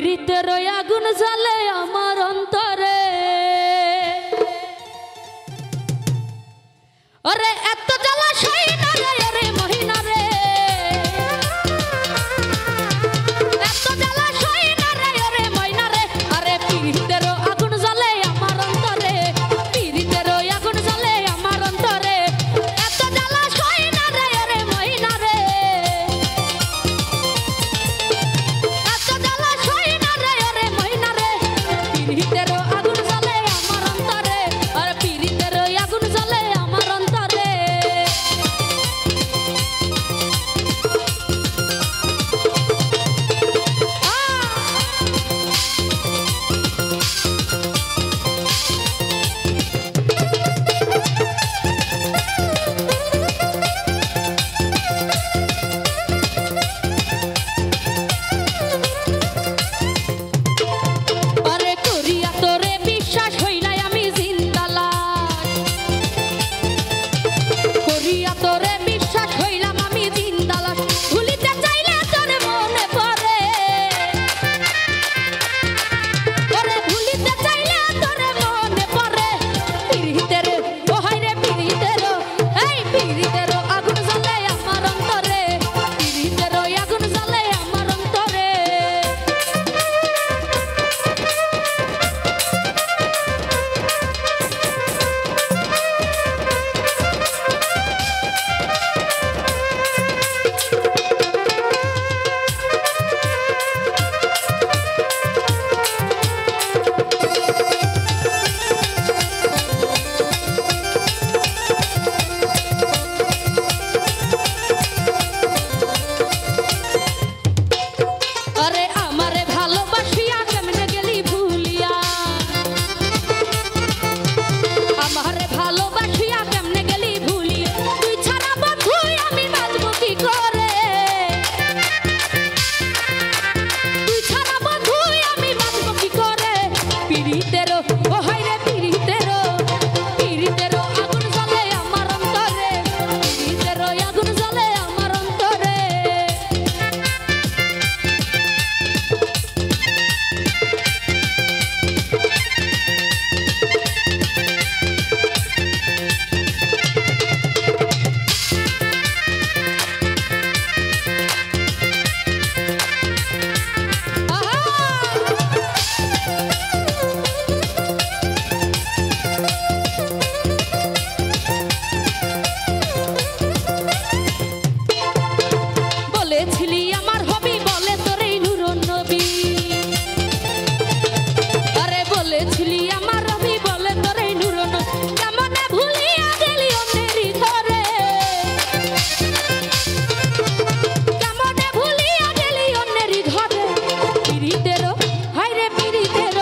পীড়িতের আগুন জ্বালে আমার অন্তরে ওরে এত জ্বালা সই না রে ওরে মহিনা রে এত জ্বালা সই না রে ওরে মহিনা রে আরে পীড়িতের আগুন জ্বালে আমার অন্তরে পীড়িতের আগুন জ্বালে আমার অন্তরে এত জ্বালা সই না রে ওরে মহিনা রে এত জ্বালা সই না রে ওরে মহিনা রে পীড়িতের আগুন জ্বালে আমার অন্তরে আর পীড়িতের আগুন জ্বালে আমার অন্তরে আরে করিয়া তোরে বিশ্বাস হইলাই আমি জিন্দালাশ করিয়া তোরে বিশ্বাস হইলাম আমি জিন্দালাশ ভুলিতে চাইলে তোর মনে পড়ে ওরে ভুলিতে চাইলে তোর মনে পড়ে পীড়িতের ও হায় রে পীড়িতের এই পীড়িতের আগুন জ্বলে আমার অন্তরে পীড়িতের আগুন জ্বলে আমার অন্তরে আরে আমারে ভালোবাসিয়া কেমনে গেলি ভুলিয়া আমারে ভালোবাসিয়া কেমনে গেলি ভুলিয়া তুই ছাড়া বন্ধু আমি বাঁচবো কি করে তুই ছাড়া বন্ধু আমি বাঁচবো কি করে পীড়িতের ও হায় রে পীড়িতের আগুন জ্বলে আমার অন্তরে পীড়িতের আগুন জ্বলে আমার অন্তরে বলেছিলি আমার হবি বলে তোর এই নূরুন নবী আরে বলেছিলি আমার হবি বলে তোর এই নূরুন নবী কেমনে ভুলিয়া গেলি অন্যেরই ঘরে কেমনে ভুলিয়া গেলি অন্যেরই ঘরে পীড়িতের হায় রে পীড়িতের